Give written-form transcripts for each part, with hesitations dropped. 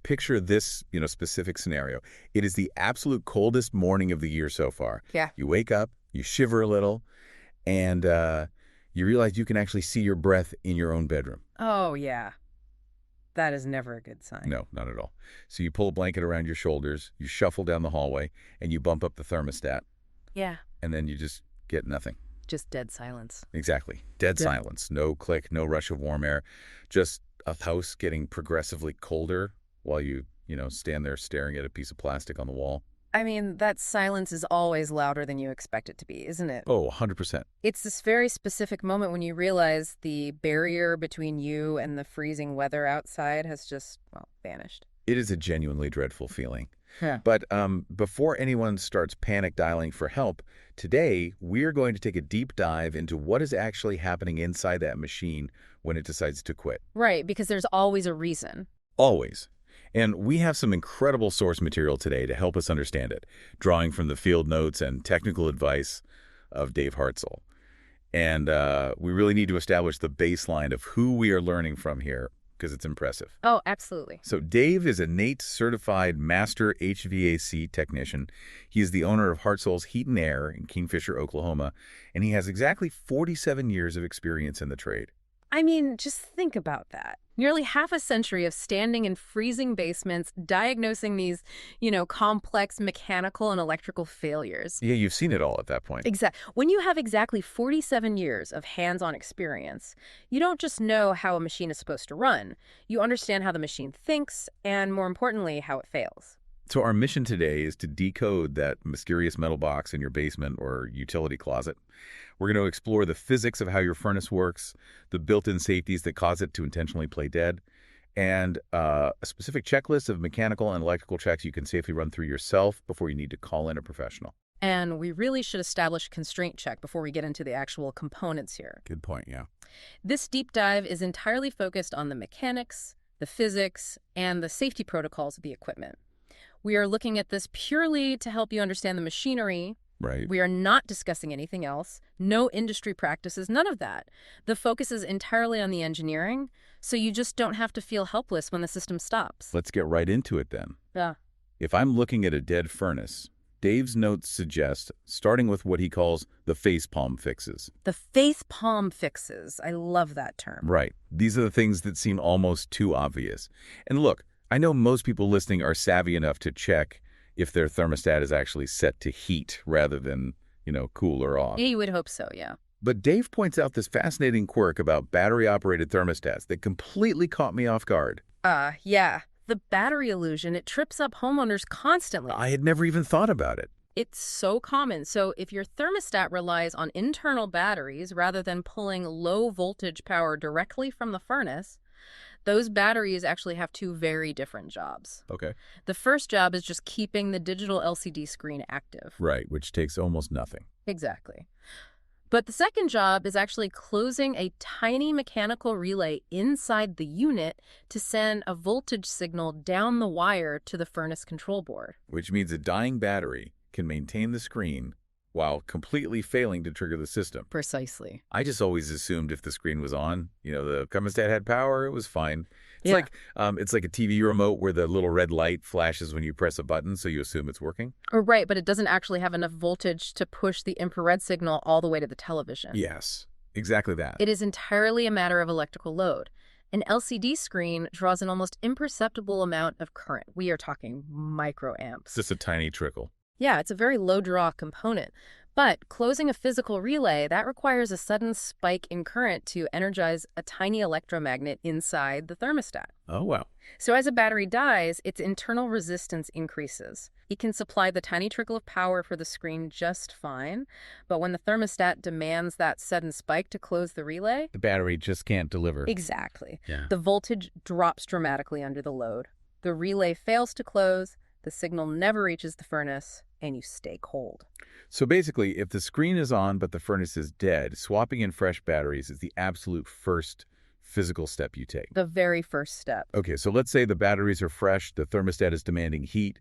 picture this, specific scenario. It is the absolute coldest morning of the year so far. Yeah. You wake up, you shiver a little, and you realize you can actually see your breath in your own bedroom. Oh, yeah. That is never a good sign. No, not at all. So you pull a blanket around your shoulders, you shuffle down the hallway, and you bump up the thermostat, Yeah. and then you just get nothing. Just dead silence. Exactly. Dead Yeah. silence. No click, no rush of warm air. Just a house getting progressively colder while you stand there staring at a piece of plastic on the wall. I mean, that silence is always louder than you expect it to be, isn't it? Oh, 100%. It's this very specific moment when you realize the barrier between you and the freezing weather outside has just, well, vanished. It is a genuinely dreadful feeling. Yeah. But before anyone starts panic dialing for help, today we're going to take a deep dive into what is actually happening inside that machine when it decides to quit. Right, because there's always a reason. Always. And we have some incredible source material today to help us understand it, drawing from the field notes and technical advice of Dave Hartzell. And we really need to establish the baseline of who we are learning from here, because it's impressive. Oh, absolutely. So Dave is a NATE certified master HVAC technician. He is the owner of Hartzell's Heat and Air in Kingfisher, Oklahoma, and he has exactly 47 years of experience in the trade. I mean, just think about that. Nearly half a century of standing in freezing basements, diagnosing these, complex mechanical and electrical failures. Yeah, you've seen it all at that point. When you have exactly 47 years of hands-on experience, you don't just know how a machine is supposed to run. You understand how the machine thinks and, more importantly, how it fails. So our mission today is to decode that mysterious metal box in your basement or utility closet. We're going to explore the physics of how your furnace works, the built-in safeties that cause it to intentionally play dead, and a specific checklist of mechanical and electrical checks you can safely run through yourself before you need to call in a professional. And we really should establish a constraint check before we get into the actual components here. Good point, yeah. This deep dive is entirely focused on the mechanics, the physics, and the safety protocols of the equipment. We are looking at this purely to help you understand the machinery. Right. We are not discussing anything else. No industry practices, none of that. The focus is entirely on the engineering, so you just don't have to feel helpless when the system stops. Let's get right into it then. Yeah. If I'm looking at a dead furnace, Dave's notes suggest starting with what he calls the facepalm fixes. The facepalm fixes. I love that term. Right. These are the things that seem almost too obvious. And look, I know most people listening are savvy enough to check if their thermostat is actually set to heat rather than, cool or off. Yeah, you would hope so, yeah. But Dave points out this fascinating quirk about battery-operated thermostats that completely caught me off guard. Yeah. The battery illusion, it trips up homeowners constantly. I had never even thought about it. It's so common. So if your thermostat relies on internal batteries rather than pulling low voltage power directly from the furnace, those batteries actually have two very different jobs. Okay. The first job is just keeping the digital LCD screen active. Right, which takes almost nothing. Exactly. But the second job is actually closing a tiny mechanical relay inside the unit to send a voltage signal down the wire to the furnace control board. Which means a dying battery can maintain the screen while completely failing to trigger the system. Precisely. I just always assumed if the screen was on, the thermostat had power, it was fine. It's like a TV remote where the little red light flashes when you press a button, so you assume it's working. Right, but it doesn't actually have enough voltage to push the infrared signal all the way to the television. Yes, exactly that. It is entirely a matter of electrical load. An LCD screen draws an almost imperceptible amount of current. We are talking microamps. Just a tiny trickle. Yeah, it's a very low draw component. But closing a physical relay, that requires a sudden spike in current to energize a tiny electromagnet inside the thermostat. Oh, wow. So as a battery dies, its internal resistance increases. It can supply the tiny trickle of power for the screen just fine, but when the thermostat demands that sudden spike to close the relay, The battery just can't deliver. exactly. Yeah. The voltage drops dramatically under the load. The relay fails to close, the signal never reaches the furnace, and you stay cold. So basically, if the screen is on but the furnace is dead, swapping in fresh batteries is the absolute first physical step you take. The very first step. Okay, so let's say the batteries are fresh, the thermostat is demanding heat,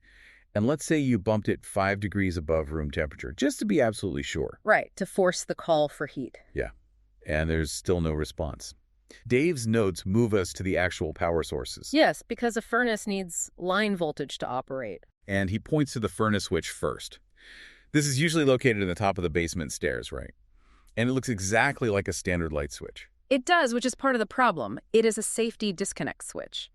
and let's say you bumped it 5 degrees above room temperature, just to be absolutely sure. Right, to force the call for heat. Yeah, and there's still no response. Dave's notes move us to the actual power sources. Yes, because a furnace needs line voltage to operate. And he points to the furnace switch first. This is usually located in the top of the basement stairs, right? And it looks exactly like a standard light switch. It does, which is part of the problem. It is a safety disconnect switch.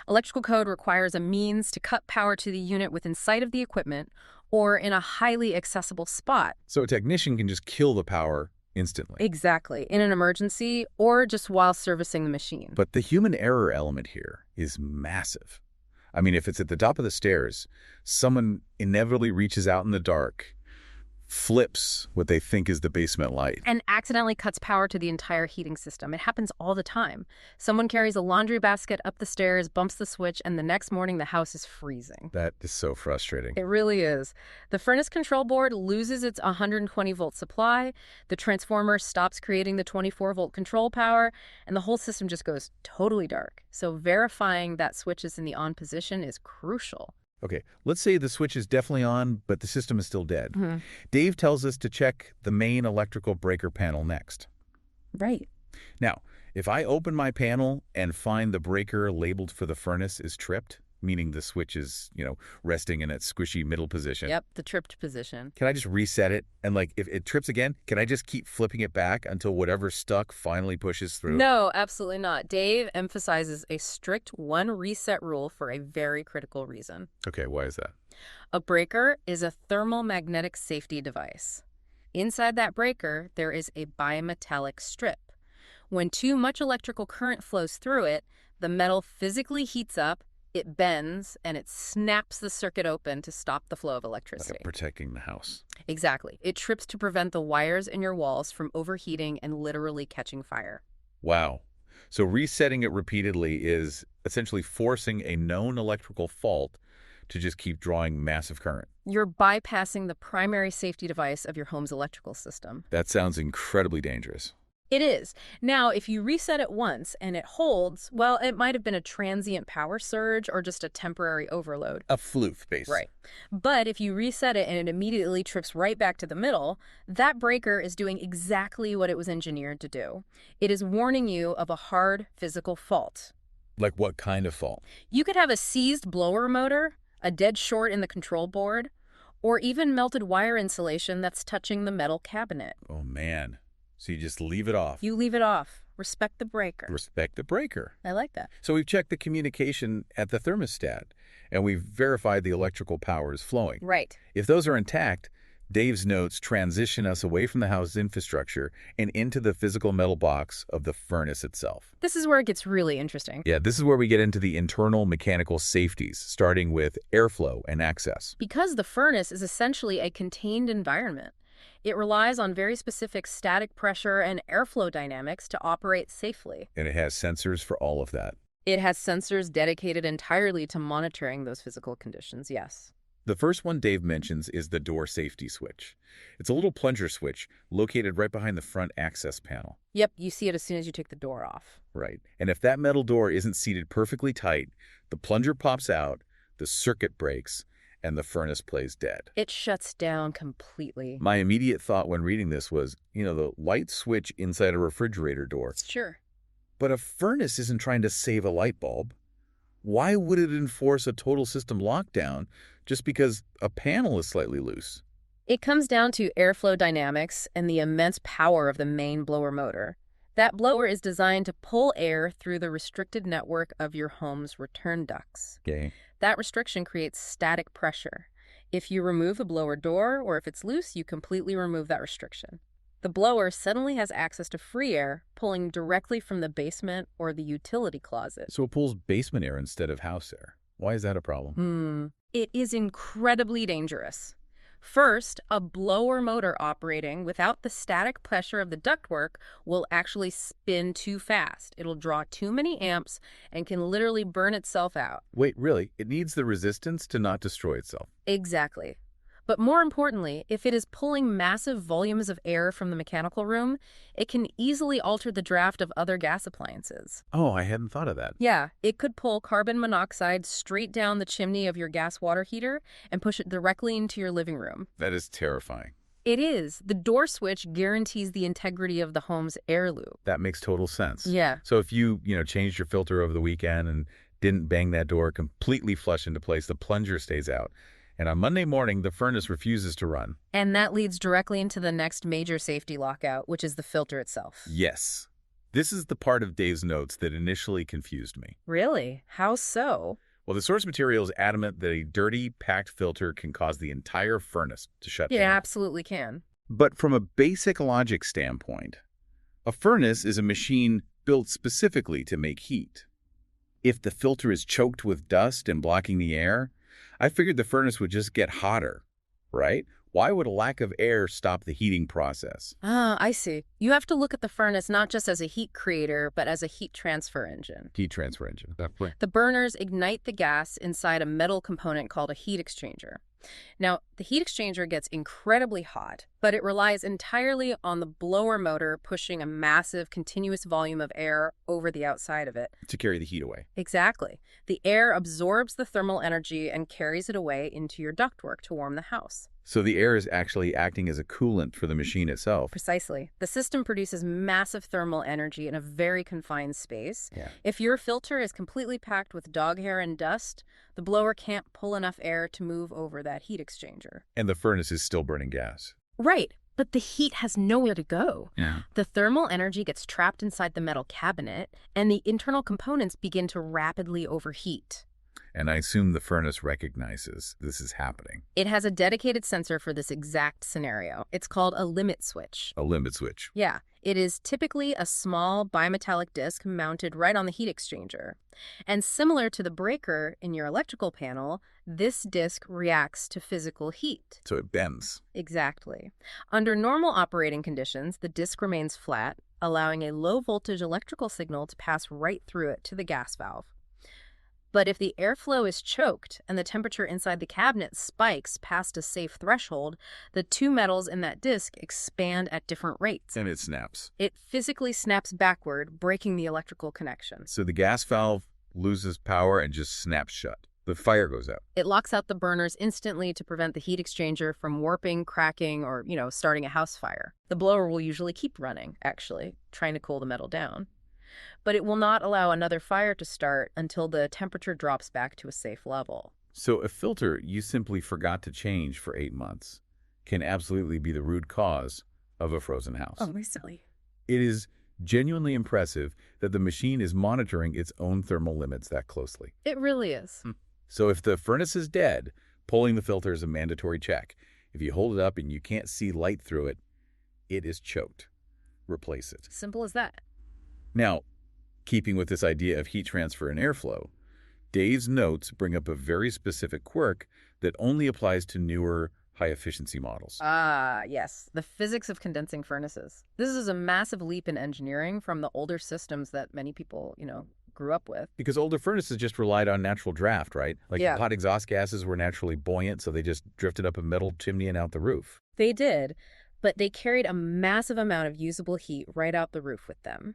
Electrical code requires a means to cut power to the unit within sight of the equipment or in a highly accessible spot. So a technician can just kill the power instantly. Exactly, in an emergency or just while servicing the machine. But the human error element here is massive. I mean, if it's at the top of the stairs, someone inevitably reaches out in the dark, flips what they think is the basement light. And accidentally cuts power to the entire heating system. It happens all the time. Someone carries a laundry basket up the stairs, bumps the switch, and the next morning the house is freezing. That is so frustrating. It really is. The furnace control board loses its 120-volt supply, the transformer stops creating the 24-volt control power, and the whole system just goes totally dark. So verifying that switch is in the on position is crucial. Okay, let's say the switch is definitely on, but the system is still dead. Mm-hmm. Dave tells us to check the main electrical breaker panel next. Right. Now, if I open my panel and find the breaker labeled for the furnace is tripped, meaning the switch is, resting in its squishy middle position. Yep, the tripped position. Can I just reset it? And if it trips again, can I just keep flipping it back until whatever's stuck finally pushes through? No, absolutely not. Dave emphasizes a strict one reset rule for a very critical reason. Okay, why is that? A breaker is a thermal magnetic safety device. Inside that breaker, there is a bimetallic strip. When too much electrical current flows through it, the metal physically heats up, it bends, and it snaps the circuit open to stop the flow of electricity. Like protecting the house. Exactly. It trips to prevent the wires in your walls from overheating and literally catching fire. Wow. So resetting it repeatedly is essentially forcing a known electrical fault to just keep drawing massive current. You're bypassing the primary safety device of your home's electrical system. That sounds incredibly dangerous. It is. Now, if you reset it once and it holds, well, it might have been a transient power surge or just a temporary overload. A fluke, basically. Right. But if you reset it and it immediately trips right back to the middle, that breaker is doing exactly what it was engineered to do. It is warning you of a hard physical fault. Like what kind of fault? You could have a seized blower motor, a dead short in the control board, or even melted wire insulation that's touching the metal cabinet. Oh, man. So you just leave it off. You leave it off. Respect the breaker. Respect the breaker. I like that. So we've checked the communication at the thermostat, and we've verified the electrical power is flowing. Right. If those are intact, Dave's notes transition us away from the house's infrastructure and into the physical metal box of the furnace itself. This is where it gets really interesting. Yeah, this is where we get into the internal mechanical safeties, starting with airflow and access. Because the furnace is essentially a contained environment. It relies on very specific static pressure and airflow dynamics to operate safely. And it has sensors for all of that. It has sensors dedicated entirely to monitoring those physical conditions, yes. The first one Dave mentions is the door safety switch. It's a little plunger switch located right behind the front access panel. Yep, you see it as soon as you take the door off. Right. And if that metal door isn't seated perfectly tight, the plunger pops out, the circuit breaks, and the furnace plays dead. It shuts down completely. My immediate thought when reading this was, the light switch inside a refrigerator door. Sure. But a furnace isn't trying to save a light bulb. Why would it enforce a total system lockdown just because a panel is slightly loose? It comes down to airflow dynamics and the immense power of the main blower motor. That blower is designed to pull air through the restricted network of your home's return ducts. Okay. That restriction creates static pressure. If you remove the blower door, or if it's loose, you completely remove that restriction. The blower suddenly has access to free air, pulling directly from the basement or the utility closet. So it pulls basement air instead of house air. Why is that a problem? It is incredibly dangerous. First, a blower motor operating without the static pressure of the ductwork will actually spin too fast. It'll draw too many amps and can literally burn itself out. Wait, really? It needs the resistance to not destroy itself. Exactly. But more importantly, if it is pulling massive volumes of air from the mechanical room, it can easily alter the draft of other gas appliances. Oh, I hadn't thought of that. Yeah, it could pull carbon monoxide straight down the chimney of your gas water heater and push it directly into your living room. That is terrifying. It is. The door switch guarantees the integrity of the home's air loop. That makes total sense. Yeah. So if you changed your filter over the weekend and didn't bang that door completely flush into place, the plunger stays out. And on Monday morning, the furnace refuses to run. And that leads directly into the next major safety lockout, which is the filter itself. Yes. This is the part of Dave's notes that initially confused me. Really? How so? Well, the source material is adamant that a dirty, packed filter can cause the entire furnace to shut Yeah, down. absolutely can. But from a basic logic standpoint, a furnace is a machine built specifically to make heat. If the filter is choked with dust and blocking the air, I figured the furnace would just get hotter, right? Why would a lack of air stop the heating process? Ah, I see. You have to look at the furnace not just as a heat creator, but as a heat transfer engine. Heat transfer engine. The burners ignite the gas inside a metal component called a heat exchanger. Now, the heat exchanger gets incredibly hot, but it relies entirely on the blower motor pushing a massive continuous volume of air over the outside of it. To carry the heat away. Exactly. The air absorbs the thermal energy and carries it away into your ductwork to warm the house. So the air is actually acting as a coolant for the machine itself. Precisely. The system produces massive thermal energy in a very confined space. Yeah. If your filter is completely packed with dog hair and dust, the blower can't pull enough air to move over that heat exchanger. And the furnace is still burning gas. Right, but the heat has nowhere to go. Yeah. The thermal energy gets trapped inside the metal cabinet, and the internal components begin to rapidly overheat. And I assume the furnace recognizes this is happening. It has a dedicated sensor for this exact scenario. It's called a limit switch. A limit switch. Yeah, it is typically a small bimetallic disc mounted right on the heat exchanger. And similar to the breaker in your electrical panel, this disc reacts to physical heat. So it bends. Exactly. Under normal operating conditions, the disc remains flat, allowing a low-voltage electrical signal to pass right through it to the gas valve. But if the airflow is choked and the temperature inside the cabinet spikes past a safe threshold, the two metals in that disc expand at different rates. And it snaps. It physically snaps backward, breaking the electrical connection. So the gas valve loses power and just snaps shut. The fire goes out. It locks out the burners instantly to prevent the heat exchanger from warping, cracking, or, starting a house fire. The blower will usually keep running, actually, trying to cool the metal down. But it will not allow another fire to start until the temperature drops back to a safe level. So a filter you simply forgot to change for 8 months can absolutely be the root cause of a frozen house. Oh, my silly. It is genuinely impressive that the machine is monitoring its own thermal limits that closely. It really is. So if the furnace is dead, pulling the filter is a mandatory check. If you hold it up and you can't see light through it, it is choked. Replace it. Simple as that. Now, keeping with this idea of heat transfer and airflow, Dave's notes bring up a very specific quirk that only applies to newer, high-efficiency models. Ah, yes. The physics of condensing furnaces. This is a massive leap in engineering from the older systems that many people, grew up with. Because older furnaces just relied on natural draft, right? Yeah. Hot exhaust gases were naturally buoyant, so they just drifted up a metal chimney and out the roof. They did, but they carried a massive amount of usable heat right out the roof with them.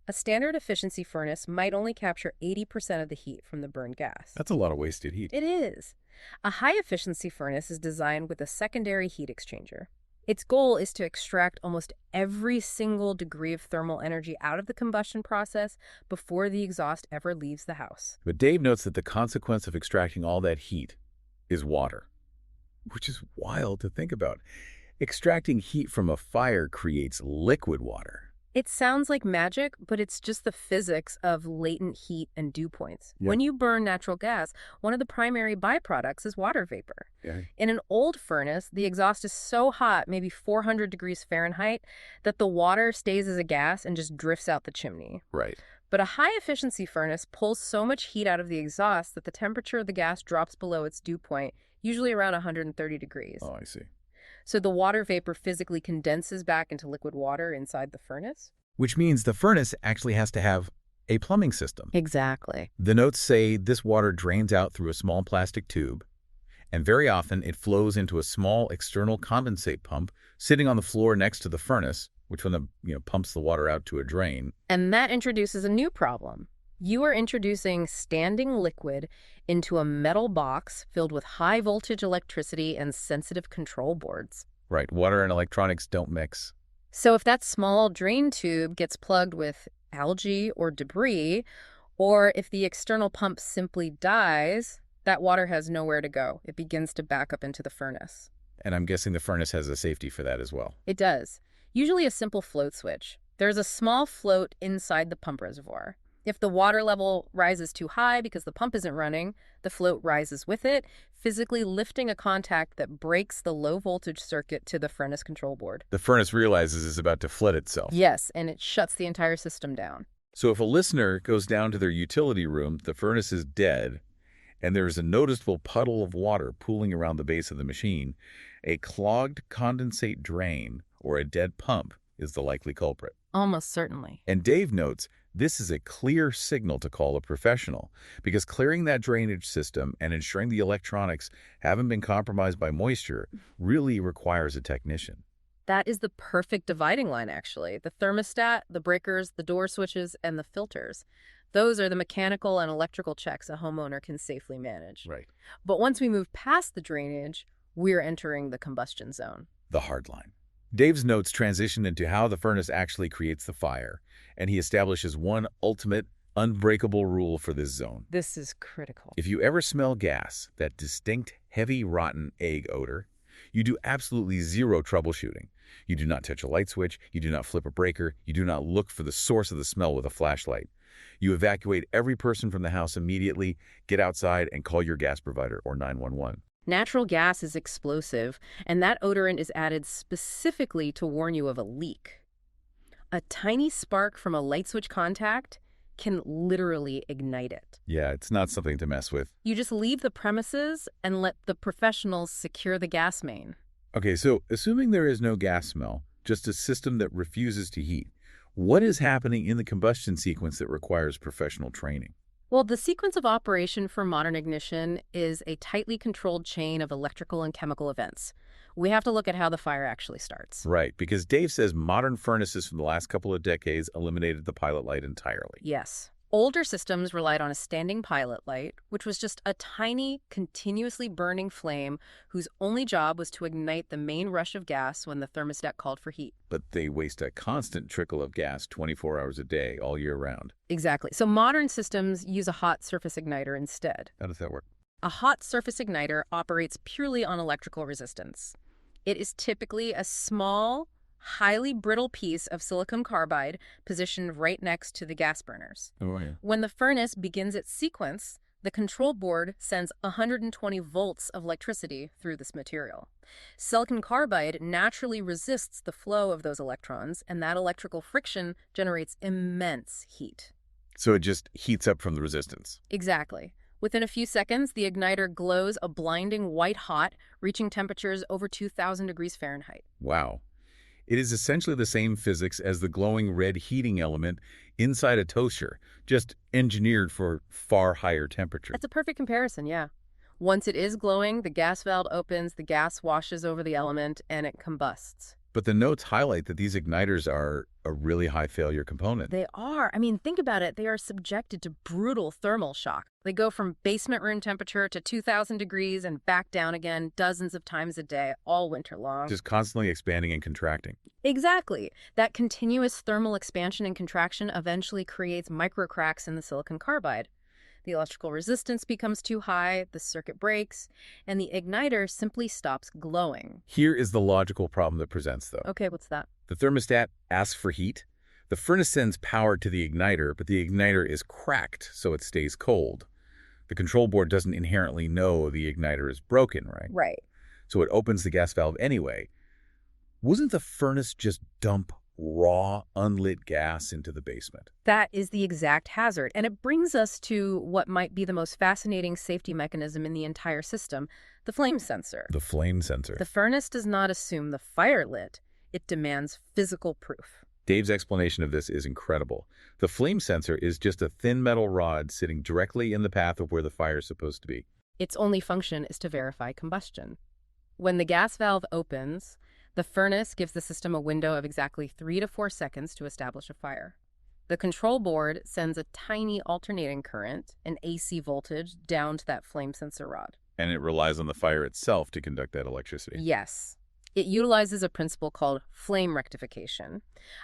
A standard efficiency furnace might only capture 80% of the heat from the burned gas. That's a lot of wasted heat. It is. A high-efficiency furnace is designed with a secondary heat exchanger. Its goal is to extract almost every single degree of thermal energy out of the combustion process before the exhaust ever leaves the house. But Dave notes that the consequence of extracting all that heat is water, which is wild to think about. Extracting heat from a fire creates liquid water. It sounds like magic, but it's just the physics of latent heat and dew points. Yeah. When you burn natural gas, one of the primary byproducts is water vapor. Yeah. In an old furnace, the exhaust is so hot, maybe 400 degrees Fahrenheit, that the water stays as a gas and just drifts out the chimney. Right. But a high-efficiency furnace pulls so much heat out of the exhaust that the temperature of the gas drops below its dew point, usually around 130 degrees. Oh, I see. So the water vapor physically condenses back into liquid water inside the furnace? Which means the furnace actually has to have a plumbing system. Exactly. The notes say this water drains out through a small plastic tube, and very often it flows into a small external condensate pump sitting on the floor next to the furnace, which then pumps the water out to a drain. And that introduces a new problem. You are introducing standing liquid into a metal box filled with high-voltage electricity and sensitive control boards. Right, water and electronics don't mix. So if that small drain tube gets plugged with algae or debris, or if the external pump simply dies, that water has nowhere to go. It begins to back up into the furnace. And I'm guessing the furnace has a safety for that as well. It does. Usually a simple float switch. There's a small float inside the pump reservoir. If the water level rises too high because the pump isn't running, the float rises with it, physically lifting a contact that breaks the low voltage circuit to the furnace control board. The furnace realizes it's about to flood itself. Yes, and it shuts the entire system down. So if a listener goes down to their utility room, the furnace is dead, and there's a noticeable puddle of water pooling around the base of the machine, a clogged condensate drain or a dead pump is the likely culprit. Almost certainly. And Dave notes this is a clear signal to call a professional because clearing that drainage system and ensuring the electronics haven't been compromised by moisture really requires a technician. That is the perfect dividing line, actually. The thermostat, the breakers, the door switches, and the filters. Those are the mechanical and electrical checks a homeowner can safely manage. Right. But once we move past the drainage, we're entering the combustion zone. The hard line. Dave's notes transition into how the furnace actually creates the fire, and he establishes one ultimate, unbreakable rule for this zone. This is critical. If you ever smell gas, that distinct, heavy, rotten egg odor, you do absolutely zero troubleshooting. You do not touch a light switch, you do not flip a breaker, you do not look for the source of the smell with a flashlight. You evacuate every person from the house immediately, get outside, and call your gas provider or 911. Natural gas is explosive, and that odorant is added specifically to warn you of a leak. A tiny spark from a light switch contact can literally ignite it. Yeah, it's not something to mess with. You just leave the premises and let the professionals secure the gas main. Okay, so assuming there is no gas smell, just a system that refuses to heat, what is happening in the combustion sequence that requires professional training? Well, the sequence of operation for modern ignition is a tightly controlled chain of electrical and chemical events. We have to look at how the fire actually starts. Right, because Dave says modern furnaces from the last couple of decades eliminated the pilot light entirely. Yes. Older systems relied on a standing pilot light, which was just a tiny, continuously burning flame whose only job was to ignite the main rush of gas when the thermostat called for heat. But they waste a constant trickle of gas 24 hours a day, all year round. Exactly. So modern systems use a hot surface igniter instead. How does that work? A hot surface igniter operates purely on electrical resistance. It is typically a small, highly brittle piece of silicon carbide positioned right next to the gas burners. Oh, yeah. When the furnace begins its sequence, the control board sends 120 volts of electricity through this material. Silicon carbide naturally resists the flow of those electrons, and that electrical friction generates immense heat. So it just heats up from the resistance. Exactly. Within a few seconds, the igniter glows a blinding white hot, reaching temperatures over 2,000 degrees Fahrenheit. Wow. It is essentially the same physics as the glowing red heating element inside a toaster, just engineered for far higher temperature. That's a perfect comparison, yeah. Once it is glowing, the gas valve opens, the gas washes over the element, and it combusts. But the notes highlight that these igniters are a really high failure component. They are. I mean, think about it. They are subjected to brutal thermal shock. They go from basement room temperature to 2,000 degrees and back down again dozens of times a day, all winter long. Just constantly expanding and contracting. Exactly. That continuous thermal expansion and contraction eventually creates microcracks in the silicon carbide. The electrical resistance becomes too high, the circuit breaks, and the igniter simply stops glowing. Here is the logical problem that presents, though. Okay, what's that? The thermostat asks for heat. The furnace sends power to the igniter, but the igniter is cracked, so it stays cold. The control board doesn't inherently know the igniter is broken, right? Right. So it opens the gas valve anyway. Wasn't the furnace just dump raw, unlit gas into the basement? That is the exact hazard. And it brings us to what might be the most fascinating safety mechanism in the entire system, the flame sensor. The flame sensor. The furnace does not assume the fire lit. It demands physical proof. Dave's explanation of this is incredible. The flame sensor is just a thin metal rod sitting directly in the path of where the fire is supposed to be. Its only function is to verify combustion. When the gas valve opens, the furnace gives the system a window of exactly 3 to 4 seconds to establish a fire. The control board sends a tiny alternating current, an AC voltage, down to that flame sensor rod. And it relies on the fire itself to conduct that electricity. Yes. It utilizes a principle called flame rectification.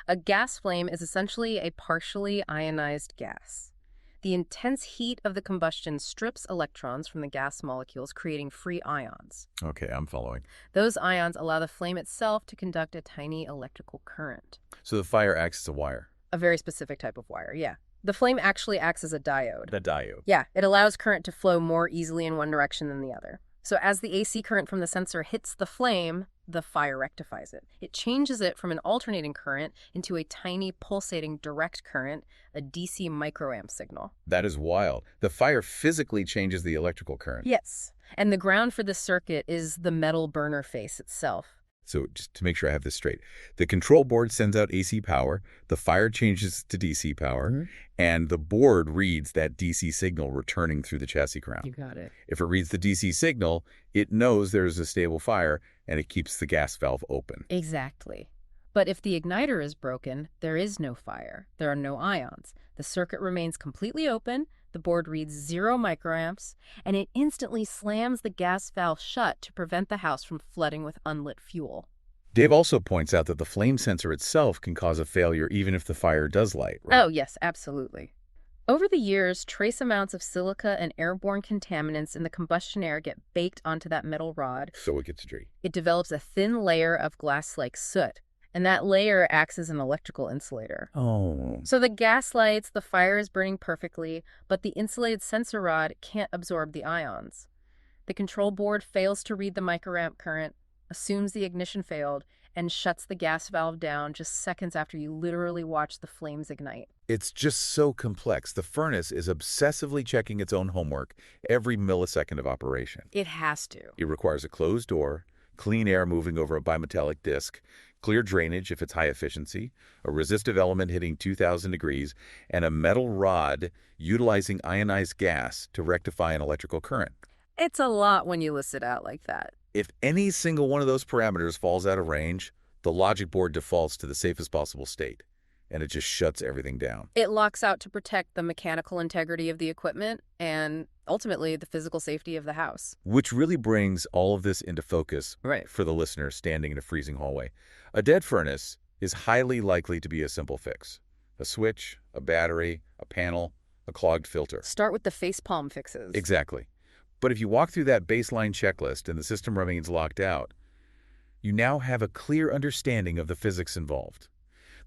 A gas flame is essentially a partially ionized gas. The intense heat of the combustion strips electrons from the gas molecules, creating free ions. Okay, I'm following. Those ions allow the flame itself to conduct a tiny electrical current. So the fire acts as a wire. A very specific type of wire, yeah. The flame actually acts as a diode. The diode. Yeah, it allows current to flow more easily in one direction than the other. So as the AC current from the sensor hits the flame, the fire rectifies it. It changes it from an alternating current into a tiny pulsating direct current, a DC microamp signal. That is wild. The fire physically changes the electrical current. Yes, and the ground for this circuit is the metal burner face itself. So just to make sure I have this straight, the control board sends out AC power, the fire changes to DC power, and the board reads that DC signal returning through the chassis crown. You got it. If it reads the DC signal, it knows there is a stable fire, and it keeps the gas valve open. Exactly. But if the igniter is broken, there is no fire. There are no ions. The circuit remains completely open, the board reads 0 microamps, and it instantly slams the gas valve shut to prevent the house from flooding with unlit fuel. Dave also points out that the flame sensor itself can cause a failure even if the fire does light, right? Oh, yes, absolutely. Over the years, trace amounts of silica and airborne contaminants in the combustion air get baked onto that metal rod. So it gets dirty. It develops a thin layer of glass-like soot, and that layer acts as an electrical insulator. Oh. So the gas lights, the fire is burning perfectly, but the insulated sensor rod can't absorb the ions. The control board fails to read the microamp current, assumes the ignition failed, and shuts the gas valve down just seconds after you literally watch the flames ignite. It's just so complex. The furnace is obsessively checking its own homework every millisecond of operation. It has to. It requires a closed door, clean air moving over a bimetallic disc, clear drainage if it's high efficiency, a resistive element hitting 2,000 degrees, and a metal rod utilizing ionized gas to rectify an electrical current. It's a lot when you list it out like that. If any single one of those parameters falls out of range, the logic board defaults to the safest possible state, and it just shuts everything down. It locks out to protect the mechanical integrity of the equipment and ultimately the physical safety of the house. Which really brings all of this into focus for the listener standing in a freezing hallway. A dead furnace is highly likely to be a simple fix. A switch, a battery, a panel, a clogged filter. Start with the facepalm fixes. Exactly. But if you walk through that baseline checklist and the system remains locked out, you now have a clear understanding of the physics involved.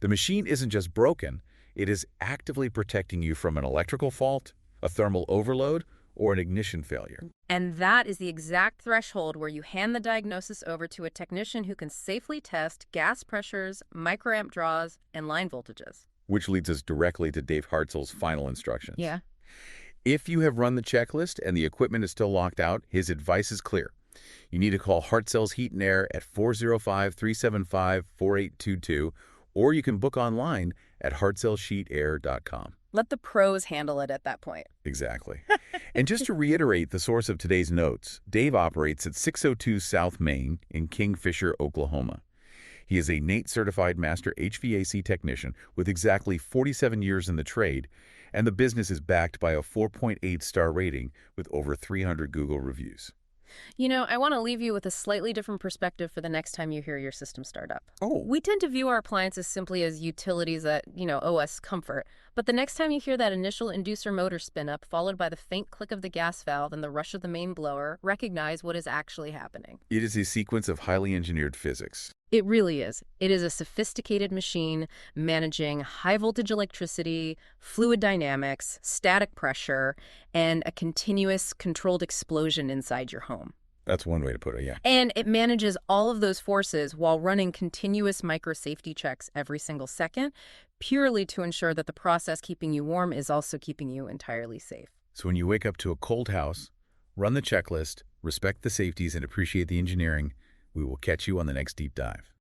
The machine isn't just broken, it is actively protecting you from an electrical fault, a thermal overload, or an ignition failure. And that is the exact threshold where you hand the diagnosis over to a technician who can safely test gas pressures, microamp draws, and line voltages. Which leads us directly to Dave Hartzell's final instructions. Yeah. If you have run the checklist and the equipment is still locked out, his advice is clear. You need to call Hartzell's Heat and Air at 405-375-4822, or you can book online at hartzellsheetair.com. Let the pros handle it at that point. Exactly. And just to reiterate the source of today's notes, Dave operates at 602 South Main in Kingfisher, Oklahoma. He is a NATE-certified master HVAC technician with exactly 47 years in the trade, and the business is backed by a 4.8-star rating with over 300 Google reviews. You know, I want to leave you with a slightly different perspective for the next time you hear your system start up. Oh. We tend to view our appliances simply as utilities that, owe us comfort. But the next time you hear that initial inducer motor spin up, followed by the faint click of the gas valve and the rush of the main blower, recognize what is actually happening. It is a sequence of highly engineered physics. It really is. It is a sophisticated machine managing high-voltage electricity, fluid dynamics, static pressure, and a continuous controlled explosion inside your home. That's one way to put it, yeah. And it manages all of those forces while running continuous micro-safety checks every single second, purely to ensure that the process keeping you warm is also keeping you entirely safe. So when you wake up to a cold house, run the checklist, respect the safeties, and appreciate the engineering, we will catch you on the next deep dive.